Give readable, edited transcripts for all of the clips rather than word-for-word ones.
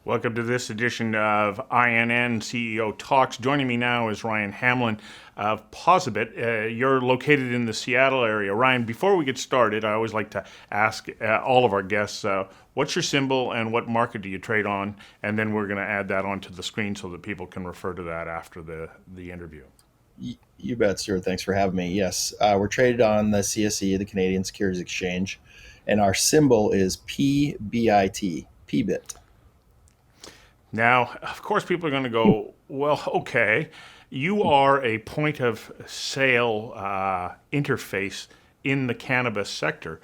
Welcome to this edition of INN CEO Talks. Joining me now is Ryan Hamlin of POSaBIT. You're located in the Seattle area. Ryan, before we get started, I always like to ask all of our guests, what's your symbol and what market do you trade on? And then we're going to add that onto the screen so that people can refer to that after the interview. You bet, Stuart. Thanks for having me. Yes, we're traded on the CSE, the Canadian Securities Exchange, and our symbol is PBIT, PBIT. Now, of course, people are going to go, well, okay, you are a point of sale interface in the cannabis sector.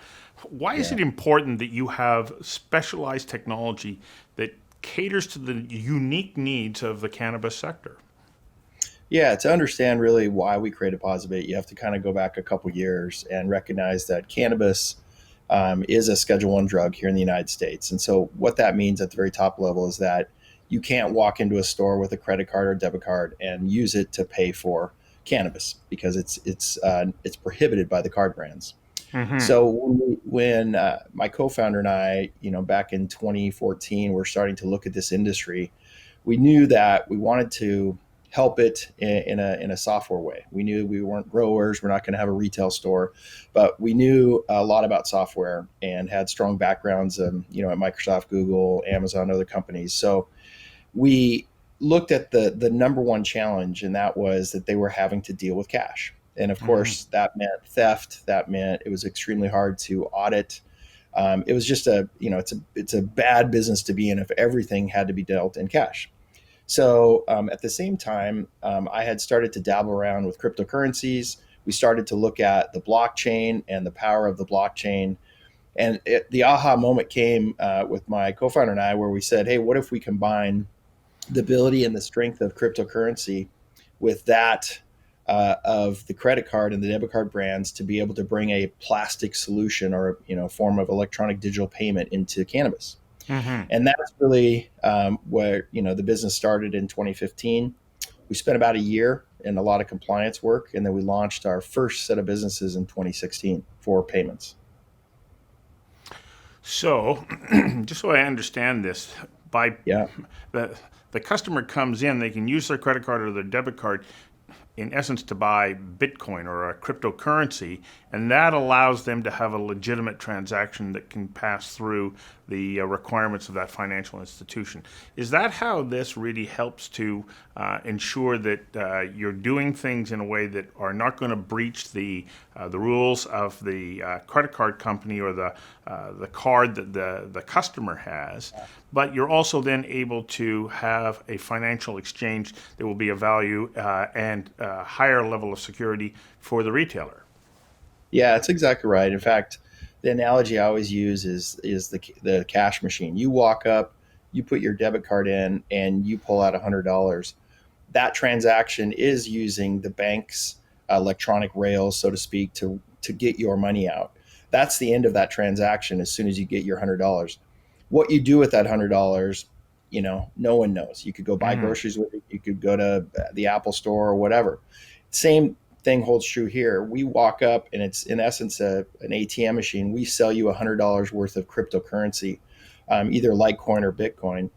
Why is Yeah. it important that you have specialized technology that caters to the unique needs of the cannabis sector? Yeah, to understand really why we created POSaBIT, you have to kind of go back a couple years and recognize that cannabis is a Schedule One drug here in the United States. And so, what that means at the very top level is that you can't walk into a store with a credit card or debit card and use it to pay for cannabis because it's prohibited by the card brands. Mm-hmm. So when my co-founder and I, back in 2014, we're starting to look at this industry, we knew that we wanted to help it in a software way. We knew we weren't growers, we're not going to have a retail store, but we knew a lot about software and had strong backgrounds, at Microsoft, Google, Amazon, other companies. So we looked at the number one challenge, and that was that they were having to deal with cash. And of Mm-hmm. course, that meant theft. That meant it was extremely hard to audit. It was just it's a bad business to be in if everything had to be dealt in cash. So at the same time, I had started to dabble around with cryptocurrencies. We started to look at the blockchain and the power of the blockchain. And the aha moment came with my co-founder and I, where we said, "Hey, what if we combine the ability and the strength of cryptocurrency with that of the credit card and the debit card brands to be able to bring a plastic solution or form of electronic digital payment into cannabis?" Mm-hmm. And that's really where the business started in 2015. We spent about a year in a lot of compliance work, and then we launched our first set of businesses in 2016 for payments. So, just so I understand this, by Yeah. the the customer comes in, they can use their credit card or their debit card in essence to buy Bitcoin or a cryptocurrency, and that allows them to have a legitimate transaction that can pass through the requirements of that financial institution. Is that how this really helps to ensure that you're doing things in a way that are not going to breach the rules of the credit card company or the card that the customer has, but you're also then able to have a financial exchange that will be of value and higher level of security for the retailer? Yeah, that's exactly right. In fact, the analogy I always use is the cash machine. You walk up, you put your debit card in, and you pull out $100. That transaction is using the bank's electronic rails, so to speak, to get your money out. That's the end of that transaction. As soon as you get your $100, what you do with that $100, no one knows. You could go buy Mm-hmm. groceries with it. You could go to the Apple store or whatever. Same thing holds true here. We walk up, and it's in essence an ATM machine. We sell you $100 worth of cryptocurrency, either Litecoin or Bitcoin,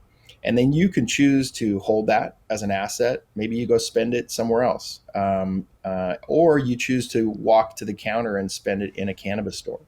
and then you can choose to hold that as an asset. Maybe you go spend it somewhere else, or you choose to walk to the counter and spend it in a cannabis store.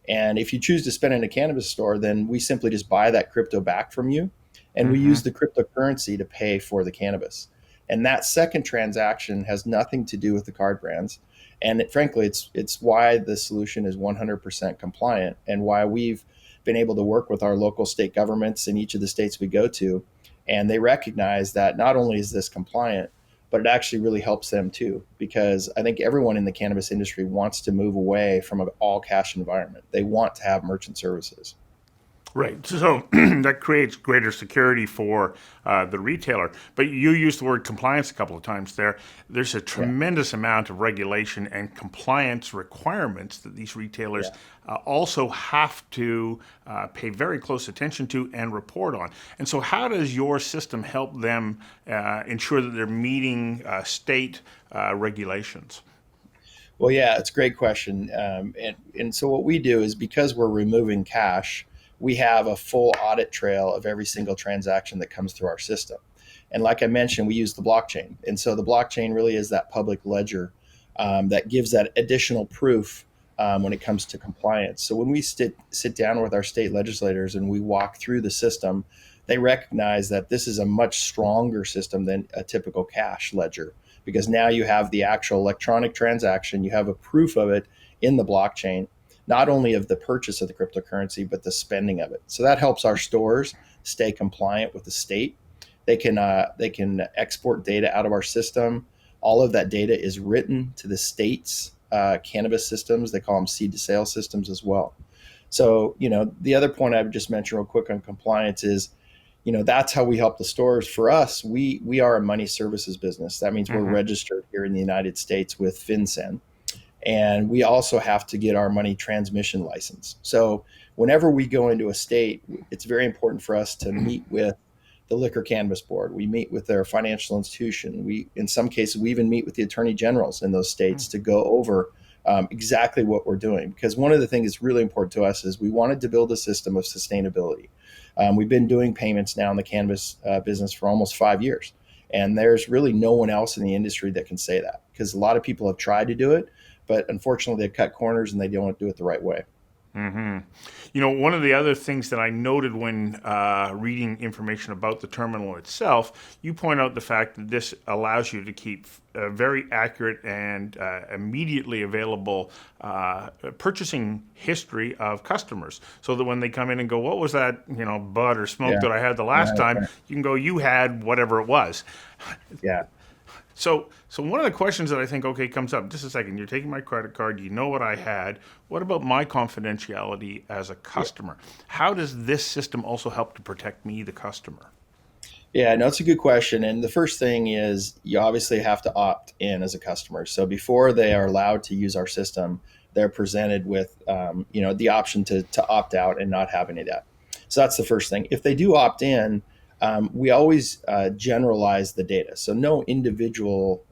And if you choose to spend it in a cannabis store, then we simply just buy that crypto back from you, and we Mm-hmm. use the cryptocurrency to pay for the cannabis. And that second transaction has nothing to do with the card brands. And frankly, it's why the solution is 100% compliant, and why we've been able to work with our local state governments in each of the states we go to. And they recognize that not only is this compliant, but it actually really helps them too, because I think everyone in the cannabis industry wants to move away from an all cash environment. They want to have merchant services. Right. So that creates greater security for the retailer. But you used the word compliance a couple of times there. There's a Yeah. tremendous amount of regulation and compliance requirements that these retailers Yeah. also have to pay very close attention to and report on. And so, how does your system help them ensure that they're meeting state regulations? Well, yeah, it's a great question. And so what we do is, because we're removing cash, we have a full audit trail of every single transaction that comes through our system. And like I mentioned, we use the blockchain. And so the blockchain really is that public ledger that gives that additional proof when it comes to compliance. So when we sit down with our state legislators and we walk through the system, they recognize that this is a much stronger system than a typical cash ledger, because now you have the actual electronic transaction, you have a proof of it in the blockchain, not only of the purchase of the cryptocurrency, but the spending of it. So that helps our stores stay compliant with the state. They can export data out of our system. All of that data is written to the state's cannabis systems. They call them seed to sale systems as well. So, the other point I would just mention real quick on compliance is, that's how we help the stores. For us, we are a money services business. That means we're registered here in the United States with FinCEN. And we also have to get our money transmission license. So whenever we go into a state, it's very important for us to meet with the Liquor Cannabis Board. We meet with their financial institution. In some cases, we even meet with the attorney generals in those states to go over exactly what we're doing. Because one of the things that's really important to us is we wanted to build a system of sustainability. We've been doing payments now in the cannabis business for almost 5 years. And there's really no one else in the industry that can say that, because a lot of people have tried to do it, but unfortunately they've cut corners and they don't do it the right way. One of the other things that I noted when reading information about the terminal itself, you point out the fact that this allows you to keep a very accurate and immediately available purchasing history of customers, so that when they come in and go, what was that, bud or smoke that I had the last time? Right. You can go, you had whatever it was. Yeah. So one of the questions that I think, comes up, just a second, you're taking my credit card, you know what I had. What about my confidentiality as a customer? Yeah. How does this system also help to protect me, the customer? Yeah, no, it's a good question. And the first thing is you obviously have to opt in as a customer. So before they are allowed to use our system, they're presented with, the option to opt out and not have any of that. So that's the first thing. If they do opt in, we always generalize the data. So no individual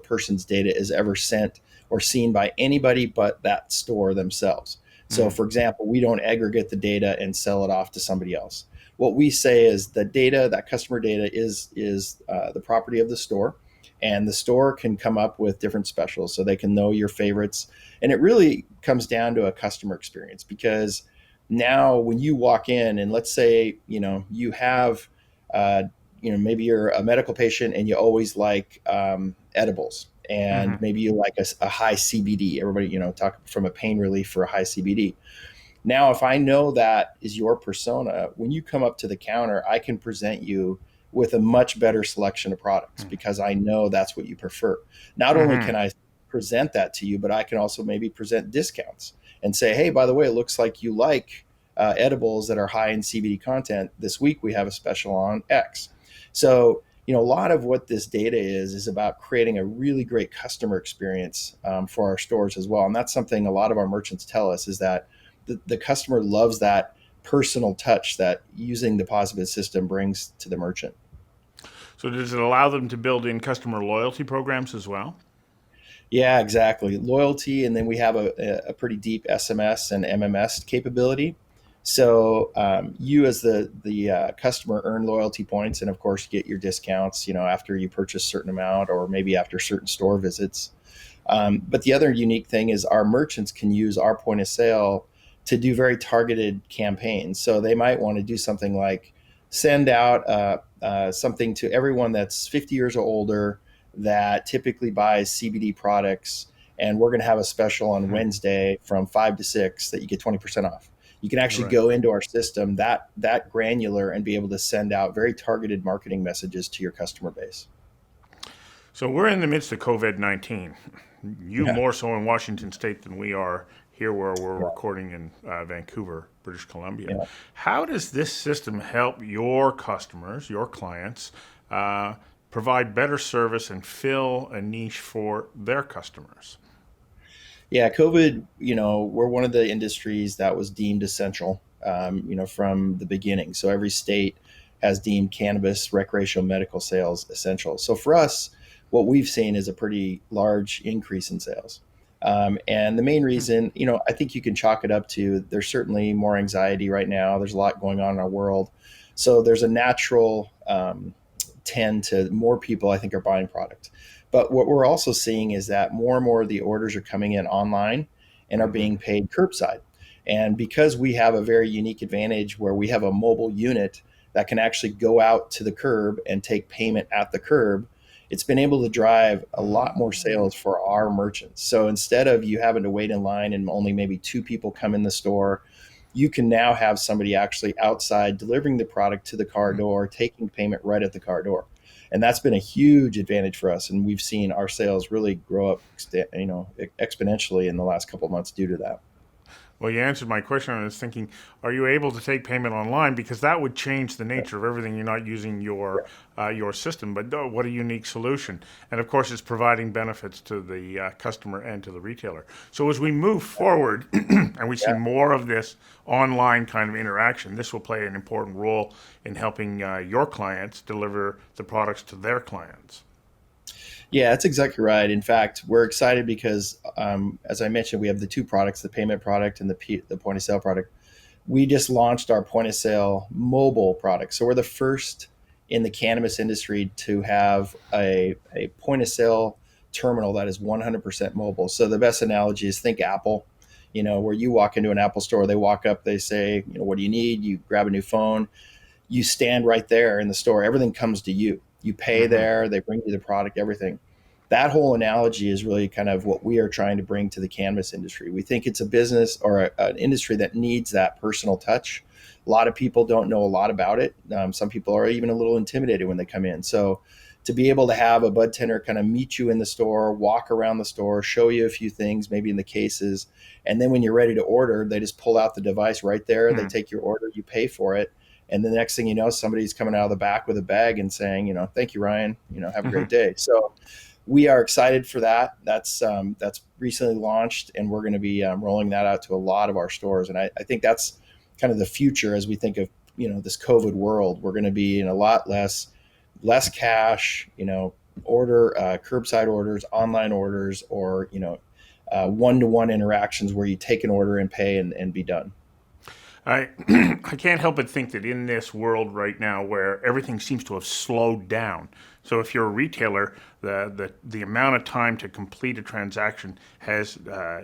person's data is ever sent or seen by anybody but that store themselves. So for example, we don't aggregate the data and sell it off to somebody else. What we say is the data, that customer data is the property of the store, and the store can come up with different specials so they can know your favorites. And it really comes down to a customer experience, because now when you walk in and let's say, you have, maybe you're a medical patient and you always like edibles, and maybe you like a high CBD. Everybody, talk from a pain relief for a high CBD. Now, if I know that is your persona, when you come up to the counter, I can present you with a much better selection of products because I know that's what you prefer. Not only can I present that to you, but I can also maybe present discounts and say, hey, by the way, it looks like you like edibles that are high in CBD content. This week we have a special on X. So, a lot of what this data is about creating a really great customer experience for our stores as well. And that's something a lot of our merchants tell us, is that the customer loves that personal touch that using the POSaBIT system brings to the merchant. So does it allow them to build in customer loyalty programs as well? Yeah, exactly. Loyalty, and then we have a pretty deep SMS and MMS capability. So you as the customer earn loyalty points, and of course you get your discounts, after you purchase a certain amount or maybe after certain store visits. But the other unique thing is our merchants can use our point of sale to do very targeted campaigns. So they might want to do something like send out something to everyone that's 50 years or older that typically buys CBD products, and we're going to have a special on Wednesday from 5 to 6 that you get 20% off. You can actually go into our system that granular and be able to send out very targeted marketing messages to your customer base. So we're in the midst of COVID-19. More so in Washington State than we are here where we're recording in Vancouver, British Columbia. Yeah. How does this system help your customers, your clients, provide better service and fill a niche for their customers? Yeah, COVID, we're one of the industries that was deemed essential, from the beginning. So every state has deemed cannabis, recreational medical sales essential. So for us, what we've seen is a pretty large increase in sales. And the main reason, I think you can chalk it up to there's certainly more anxiety right now. There's a lot going on in our world. So there's a natural tend to more people, I think, are buying product. But what we're also seeing is that more and more of the orders are coming in online and are being paid curbside. And because we have a very unique advantage where we have a mobile unit that can actually go out to the curb and take payment at the curb, it's been able to drive a lot more sales for our merchants. So instead of you having to wait in line and only maybe two people come in the store, you can now have somebody actually outside delivering the product to the car door, taking payment right at the car door. And that's been a huge advantage for us. And we've seen our sales really grow up, exponentially in the last couple of months due to that. Well, you answered my question. I was thinking, are you able to take payment online? Because that would change the nature of everything. You're not using your system, but what a unique solution. And of course, it's providing benefits to the customer and to the retailer. So as we move forward and we see Yeah. more of this online kind of interaction, this will play an important role in helping your clients deliver the products to their clients. Yeah, that's exactly right. In fact, we're excited because, as I mentioned, we have the two products, the payment product and the point of sale product. We just launched our point of sale mobile product. So we're the first in the cannabis industry to have a point of sale terminal that is 100% mobile. So the best analogy is think Apple, where you walk into an Apple store, they walk up, they say, what do you need? You grab a new phone, you stand right there in the store, everything comes to you. You pay Hmm. there, they bring you the product, everything. That whole analogy is really kind of what we are trying to bring to the cannabis industry. We think it's a business or an industry that needs that personal touch. A lot of people don't know a lot about it. Some people are even a little intimidated when they come in. So to be able to have a bud tender kind of meet you in the store, walk around the store, show you a few things, maybe in the cases, and then when you're ready to order, they just pull out the device right there. They take your order, you pay for it, and the next thing you know, somebody's coming out of the back with a bag and saying, thank you, Ryan. Have a great Hmm. day. So we are excited for that. That's recently launched, and we're going to be rolling that out to a lot of our stores. And I think that's kind of the future as we think of this COVID world. We're going to be in a lot less cash, order curbside orders, online orders, or one-to-one interactions where you take an order and pay and be done. I I can't help but think that in this world right now where everything seems to have slowed down. So if you're a retailer, the amount of time to complete a transaction has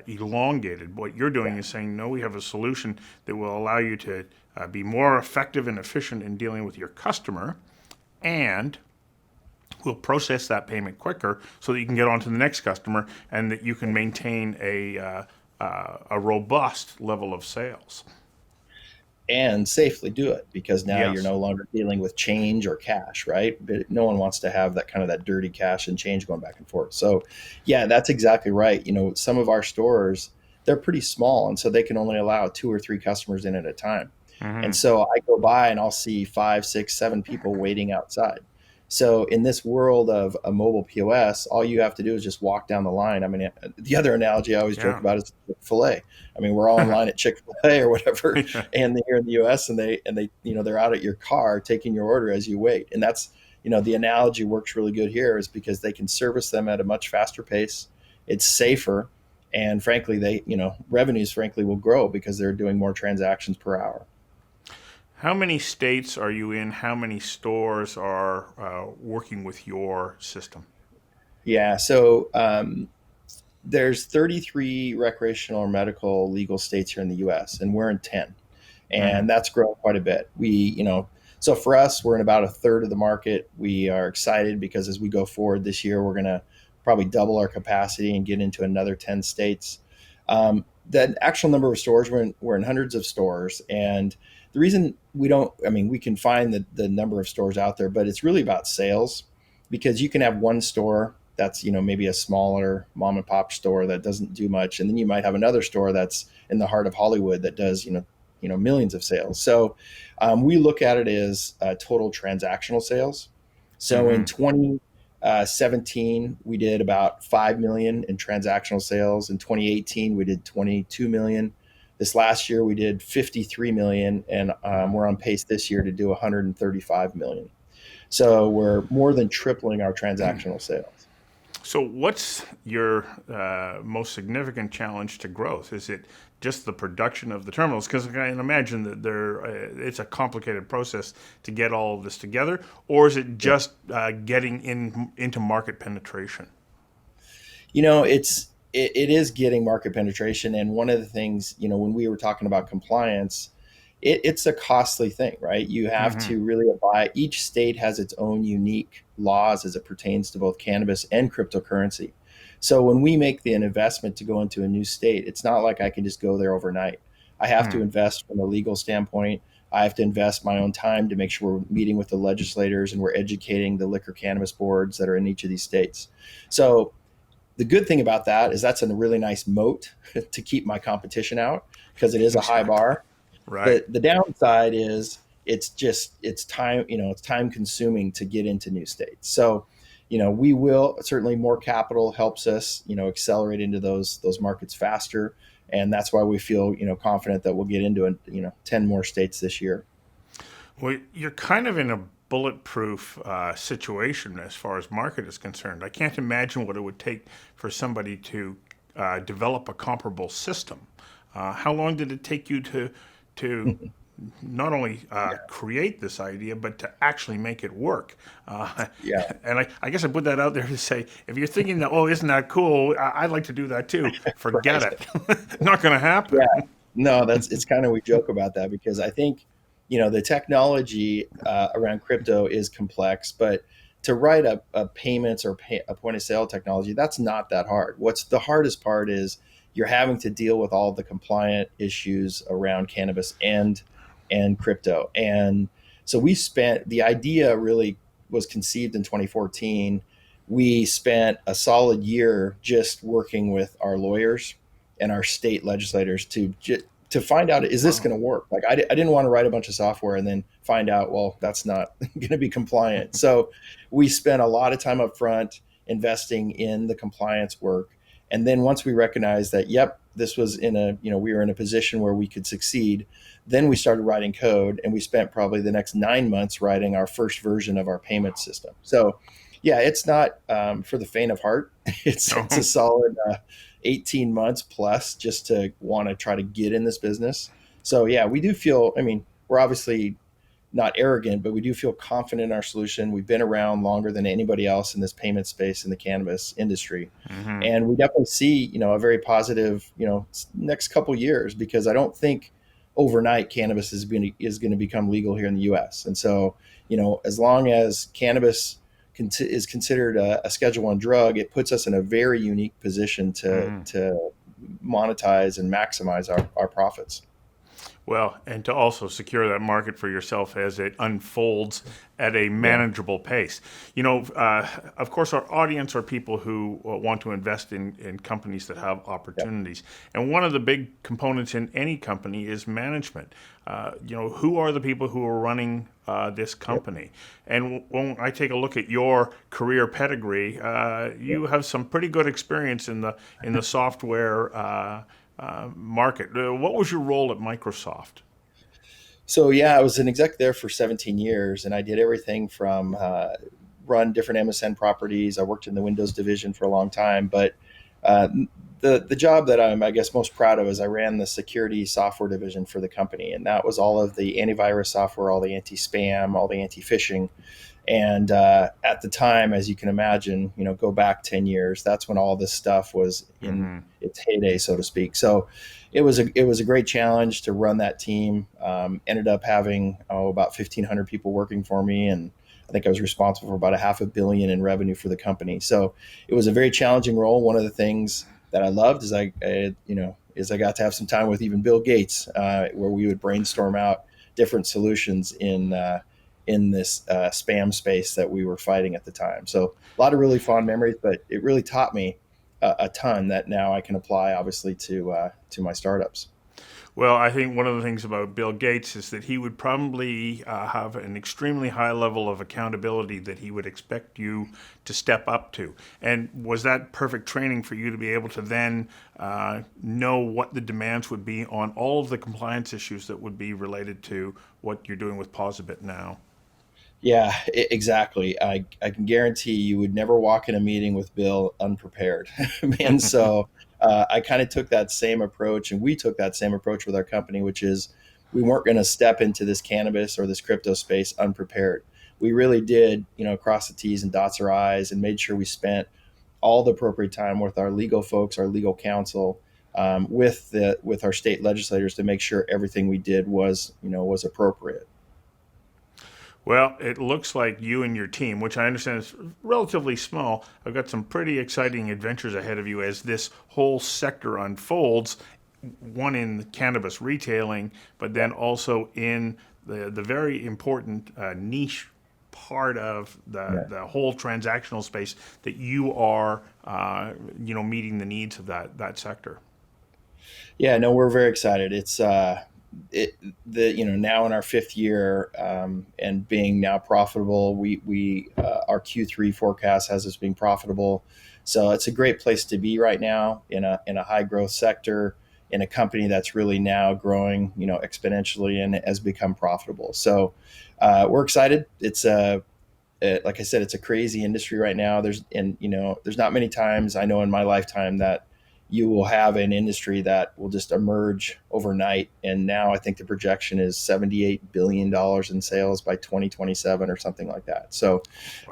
elongated. What you're doing is saying, no, we have a solution that will allow you to be more effective and efficient in dealing with your customer, and will process that payment quicker so that you can get on to the next customer and that you can maintain a robust level of sales. And safely do it, because now you're Yes. no longer dealing with change or cash, right? But no one wants to have that kind of that dirty cash and change going back and forth. So yeah, that's exactly right. Some of our stores, they're pretty small, and so they can only allow two or three customers in at a time. And Hmm. so I go by and I'll see five, six, seven people waiting outside. So in this world of a mobile POS, all you have to do is just walk down the line. I mean, the other analogy I always joke Yeah. about is Chick-fil-A. I mean, we're all in line at Chick-fil-A or whatever, and they're here in the US, and they they're out at your car taking your order as you wait. And that's, the analogy works really good here, is because they can service them at a much faster pace. It's safer, and frankly, they, revenues frankly will grow because they're doing more transactions per hour. How many states are you in? How many stores are working with your system? Yeah, so there's 33 recreational or medical legal states here in the US, and we're in 10. Hmm. And that's grown quite a bit. So for us, we're in about a third of the market. We are excited because as we go forward this year, we're going to probably double our capacity and get into another 10 states. The actual number of stores, we're in hundreds of stores. And the reason we don't, I mean, we can find the number of stores out there, but it's really about sales, because you can have one store that's, maybe a smaller mom and pop store that doesn't do much. And then you might have another store that's in the heart of Hollywood that does, millions of sales. So we look at it as total transactional sales. So in Hmm. 2017, we did about 5 million in transactional sales. In 2018, we did 22 million. This last year, we did 53 million, and we're on pace this year to do 135 million. So we're more than tripling our transactional sales. So, what's your most significant challenge to growth? Is it just the production of the terminals? Because I can imagine that it's a complicated process to get all of this together, or is it just getting into market penetration? It is getting market penetration, and one of the things, when we were talking about compliance, it's a costly thing, right? You have Hmm. to really abide. Each state has its own unique laws as it pertains to both cannabis and cryptocurrency. So when we make an investment to go into a new state, it's not like I can just go there overnight. I have to invest from a legal standpoint. I have to invest my own time to make sure we're meeting with the legislators and we're educating the liquor cannabis boards that are in each of these states. So the good thing about that is that's a really nice moat to keep my competition out because it is a high Exactly. bar. Right. The downside is it's time, it's time consuming to get into new states. So, we will certainly, more capital helps us, accelerate into those markets faster. And that's why we feel, confident that we'll get into 10 more states this year. Well, you're kind of in a bulletproof situation as far as market is concerned. I can't imagine what it would take for somebody to develop a comparable system. How long did it take you to not only create this idea, but to actually make it work? Yeah. And I guess I put that out there to say, if you're thinking that, oh, isn't that cool? I'd like to do that too. Forget Right. it. Not going to happen. Yeah. No, it's kind of, we joke about that because I think, the technology around crypto is complex, but to write a payments or a point of sale technology, that's not that hard. What's the hardest part is you're having to deal with all the compliant issues around cannabis and crypto. And so the idea really was conceived in 2014. We spent a solid year just working with our lawyers and our state legislators to find out, is this Wow. going to work? Like, I didn't want to write a bunch of software and then find out, well, that's not going to be compliant. So we spent a lot of time up front investing in the compliance work. And then once we recognized that, yep, this was we were in a position where we could succeed, then we started writing code, and we spent probably the next 9 months writing our first version of our payment system. So yeah, it's not for the faint of heart. It's a No. solid 18 months plus just to want to try to get in this business. So yeah, we do feel, I mean, we're obviously not arrogant, but we do feel confident in our solution. We've been around longer than anybody else in this payment space in the cannabis industry. Hmm. And we definitely see, a very positive, next couple years, because I don't think overnight cannabis is going to become legal here in the US. And so, as long as cannabis is considered a Schedule One drug, it puts us in a very unique position to monetize and maximize our profits. Well, and to also secure that market for yourself as it unfolds at a Yeah. manageable pace. Of course, our audience are people who want to invest in companies that have Yep. opportunities. And one of the big components in any company is management. Who are the people who are running this Yep. company? And when I take a look at your career pedigree, Yep. you have some pretty good experience in the software market. What was your role at Microsoft? So yeah, I was an exec there for 17 years, and I did everything from run different MSN properties. I worked in the Windows division for a long time, but uh, the job that I'm, I guess, most proud of is I ran the security software division for the company, and that was all of the antivirus software, all the anti-spam, all the anti-phishing. And at the time, as you can imagine, go back 10 years, that's when all this stuff was in Hmm. its heyday, so to speak. So it was a great challenge to run that team. Ended up having about 1,500 people working for me, and I think I was responsible for about a $500 million in revenue for the company. So it was a very challenging role. One of the things that I loved is I got to have some time with even Bill Gates, where we would brainstorm out different solutions in this spam space that we were fighting at the time. So a lot of really fond memories, but it really taught me a ton that now I can apply, obviously, to my startups. Well, I think one of the things about Bill Gates is that he would probably have an extremely high level of accountability that he would expect you to step up to. And was that perfect training for you to be able to then know what the demands would be on all of the compliance issues that would be related to what you're doing with POSaBIT now? Yeah, exactly. I can guarantee you would never walk in a meeting with Bill unprepared. And so I kind of took that same approach, and we took that same approach with our company, which is we weren't going to step into this cannabis or this crypto space unprepared. We really did, cross the T's and dots our I's and made sure we spent all the appropriate time with our legal folks, our legal counsel, with our state legislators to make sure everything we did was appropriate. Well, it looks like you and your team, which I understand is relatively small, have got some pretty exciting adventures ahead of you as this whole sector unfolds. One in cannabis retailing, but then also in the very important niche part of Yeah. the whole transactional space that you are, meeting the needs of that sector. Yeah, no, we're very excited. It's it the now in our fifth year, and being now profitable. We Our Q3 forecast has us being profitable, so it's a great place to be right now in a high growth sector, in a company that's really now growing exponentially and has become profitable. So we're excited. Like I said, it's a crazy industry right now. There's not many times I know in my lifetime that you will have an industry that will just emerge overnight. And now I think the projection is $78 billion in sales by 2027 or something like that. So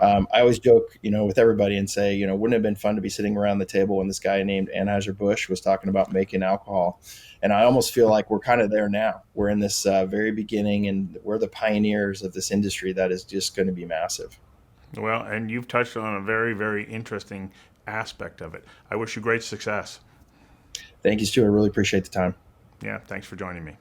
Wow. I always joke, with everybody and say, wouldn't it have been fun to be sitting around the table when this guy named Anheuser-Busch was talking about making alcohol? And I almost feel like we're kind of there now. We're in this very beginning, and we're the pioneers of this industry that is just going to be massive. Well, and you've touched on a very, very interesting aspect of it. I wish you great success. Thank you, Stu. I really appreciate the time. Yeah, thanks for joining me.